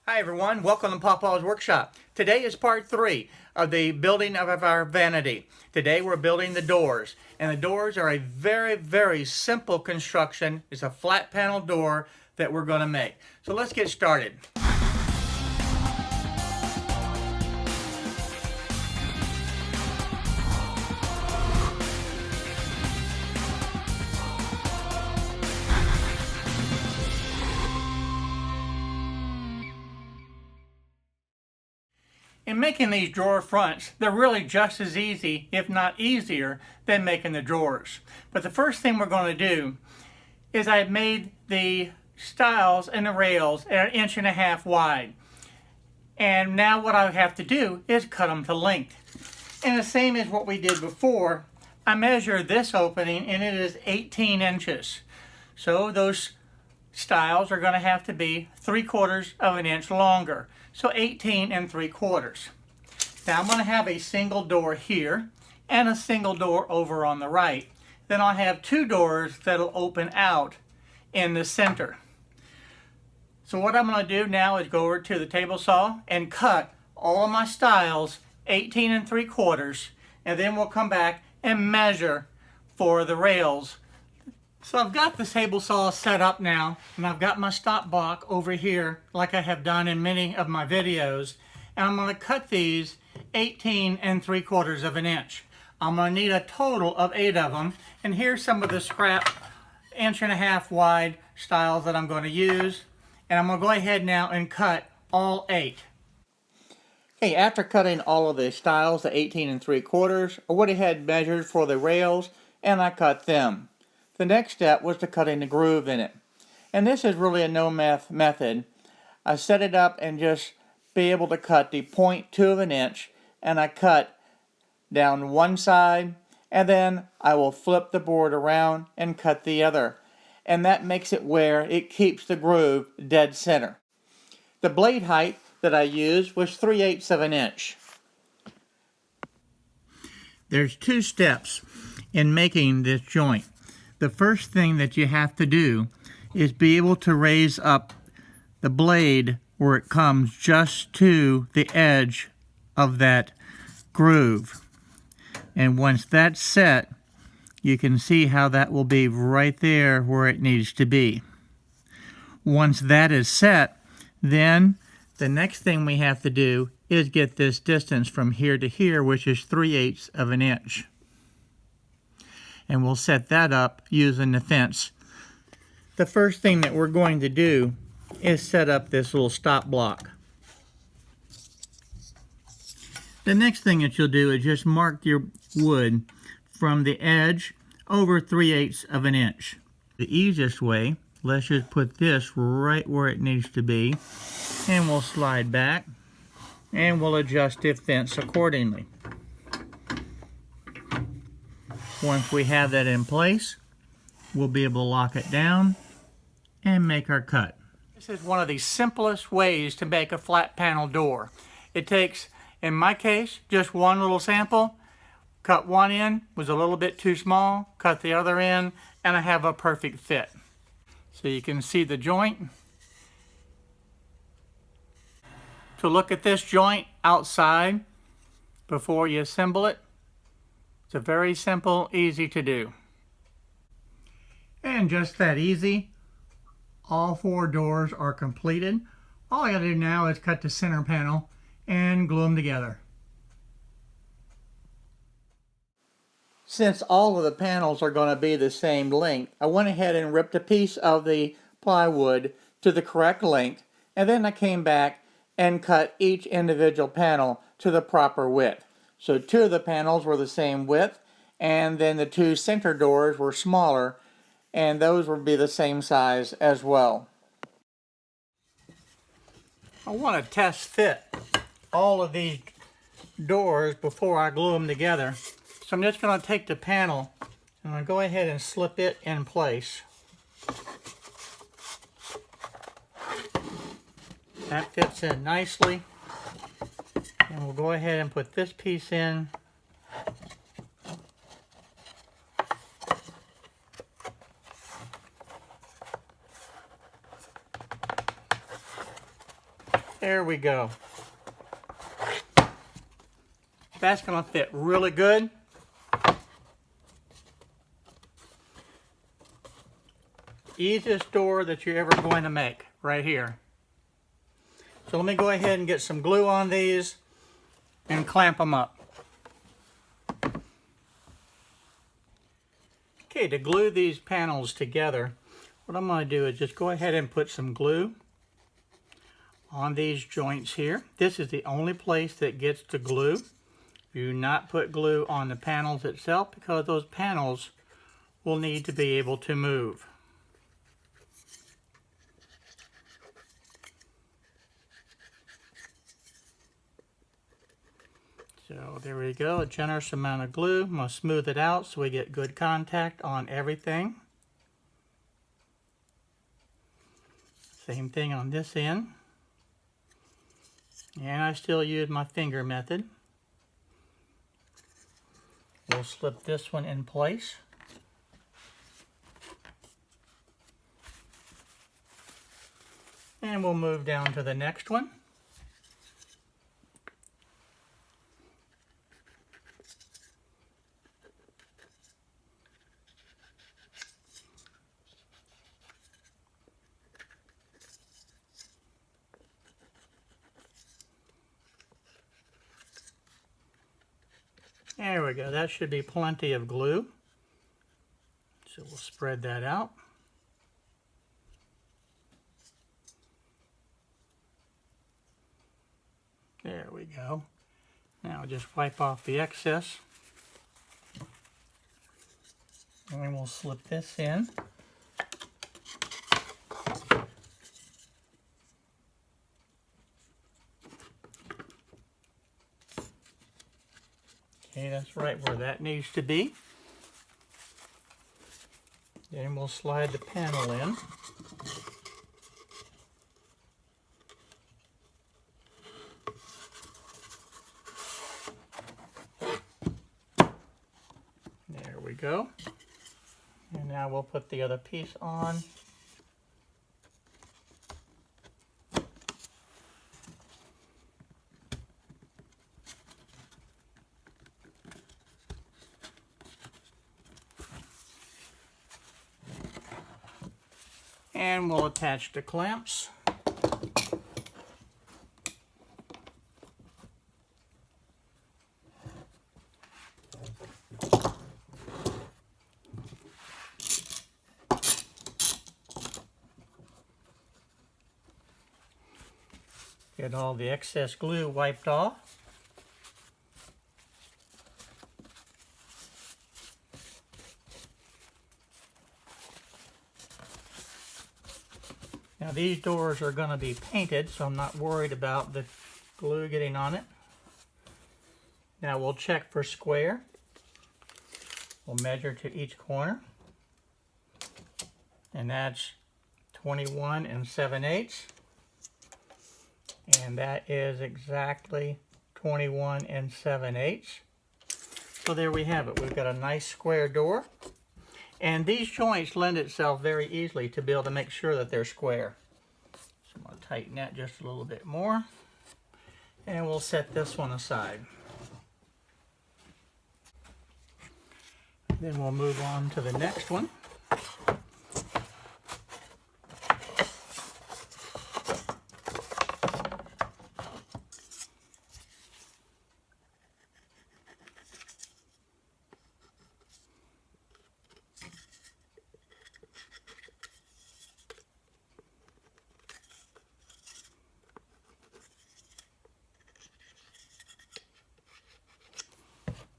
Hi everyone, welcome to Pawpaw's Workshop. Today is part 3 of the building of our vanity. Today we're building the doors, and the doors are a very simple construction. It's a flat panel door that we're going to make. So let's get started. In making these drawer fronts, they're really just as easy, if not easier, than making the drawers. But the first thing we're going to do is I've made the stiles and the rails at 1.5 inches wide. And now what I have to do is cut them to length. And the same as what we did before, I measure this opening and it is 18 inches. So those stiles are going to have to be 3/4 inch longer. So 18 3/4. Now I'm going to have a single door here and a single door over on the right. Then I'll have 2 doors that'll open out in the center. So what I'm going to do now is go over to the table saw and cut all of my stiles 18 3/4, and then we'll come back and measure for the rails. So I've got the table saw set up now, and I've got my stop block over here like I have done in many of my videos, and I'm going to cut these 18 3/4 inch. I'm going to need a total of 8 of them, and here's some of the scrap 1.5 inch wide stiles that I'm going to use, and I'm going to go ahead now and cut all 8. Okay, after cutting all of the stiles, the 18 3/4, I went ahead and measured for the rails, and I cut them. The next step was to cutting the groove in it. And this is really a no-math method. I set it up and just be able to cut the 0.2 inch, and I cut down one side, and then I will flip the board around and cut the other. And that makes it where it keeps the groove dead center. The blade height that I used was 3/8 inch. There's 2 steps in making this joint. The first thing that you have to do is be able to raise up the blade where it comes just to the edge of that groove. And once that's set, you can see how that will be right there where it needs to be. Once that is set, then the next thing we have to do is get this distance from here to here, which is 3/8 inch. And we'll set that up using the fence. The first thing that we're going to do is set up this little stop block. The next thing that you'll do is just mark your wood from the edge over 3/8 inch. The easiest way, let's just put this right where it needs to be, and we'll slide back and we'll adjust the fence accordingly. Once we have that in place, we'll be able to lock it down and make our cut. This is one of the simplest ways to make a flat panel door. It takes, in my case, just one little sample. Cut one end, was a little bit too small, cut the other end, and I have a perfect fit. So you can see the joint. To look at this joint outside before you assemble it, it's a very simple, easy to do. And just that easy, all 4 doors are completed. All I gotta do now is cut the center panel and glue them together. Since all of the panels are going to be the same length, I went ahead and ripped a piece of the plywood to the correct length, and then I came back and cut each individual panel to the proper width. So 2 of the panels were the same width, and then the 2 center doors were smaller, and those would be the same size as well. I want to test fit all of these doors before I glue them together. So I'm just going to take the panel and I'm going to go ahead and slip it in place. That fits in nicely. And we'll go ahead and put this piece in. There we go. That's going to fit really good. Easiest door that you're ever going to make, right here. So let me go ahead and get some glue on these and clamp them up. Okay, to glue these panels together, what I'm going to do is just go ahead and put some glue on these joints here. This is the only place that gets the glue. Do not put glue on the panels itself because those panels will need to be able to move. So there we go, a generous amount of glue. I'm going to smooth it out so we get good contact on everything. Same thing on this end. And I still use my finger method. We'll slip this one in place. And we'll move down to the next one. There we go, that should be plenty of glue. So we'll spread that out. There we go. Now just wipe off the excess. And then we'll slip this in. Okay, that's right where that needs to be. Then we'll slide the panel in. There we go. And now we'll put the other piece on. And we'll attach the clamps. Get all the excess glue wiped off. Now these doors are going to be painted, so I'm not worried about the glue getting on it. Now we'll check for square. We'll measure to each corner. And that's 21 7/8. And that is exactly 21 7/8. So there we have it. We've got a nice square door. And these joints lend itself very easily to be able to make sure that they're square. So I'm going to tighten that just a little bit more. And we'll set this one aside. Then we'll move on to the next one.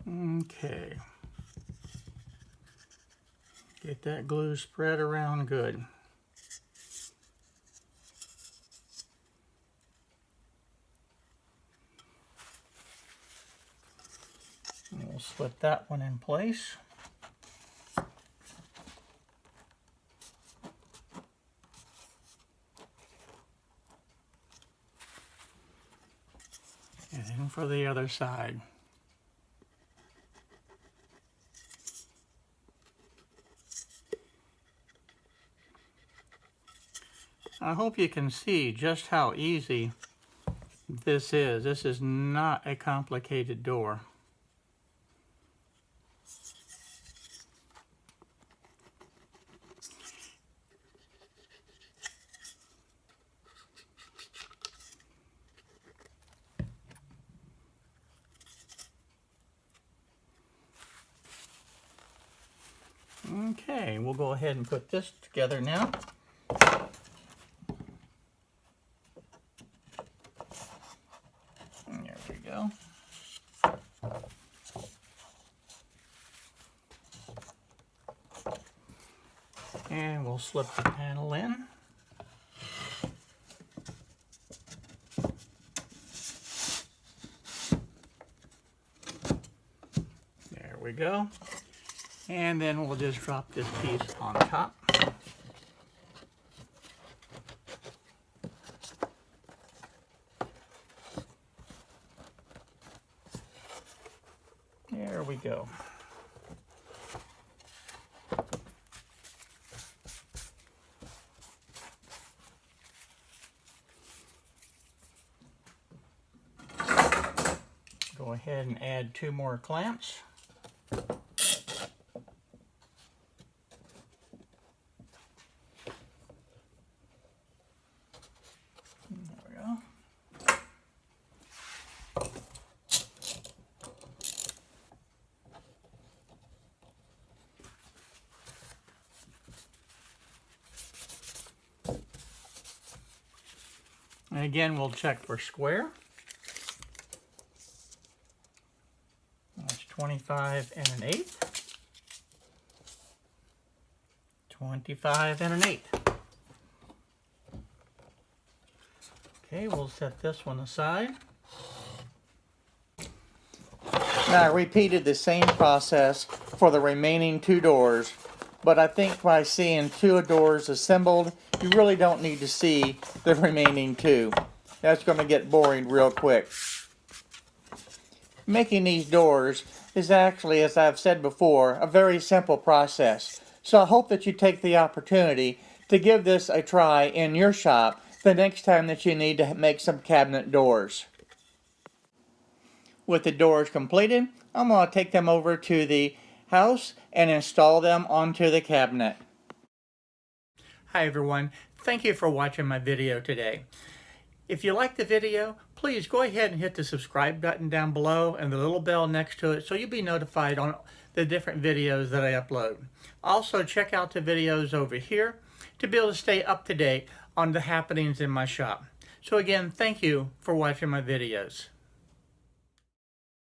Okay. Get that glue spread around good. And we'll slip that one in place. And then for the other side. I hope you can see just how easy this is. This is not a complicated door. Okay, we'll go ahead and put this together now. There we go. And we'll slip the panel in. There we go. And then we'll just drop this piece on top. There we go. Go ahead and add 2 more clamps. And again, we'll check for square. That's 25 1/8. 25 1/8. Okay, we'll set this one aside. Now I repeated the same process for the remaining 2 doors, but I think by seeing 2 doors assembled, you really don't need to see the remaining 2. That's going to get boring real quick. Making these doors is actually, as I've said before, a very simple process. So I hope that you take the opportunity to give this a try in your shop the next time that you need to make some cabinet doors. With the doors completed, I'm going to take them over to the house and install them onto the cabinet. Hi everyone, thank you for watching my video today. If you like the video, please go ahead and hit the subscribe button down below and the little bell next to it so you'll be notified on the different videos that I upload. Also check out the videos over here to be able to stay up to date on the happenings in my shop. So again, thank you for watching my videos.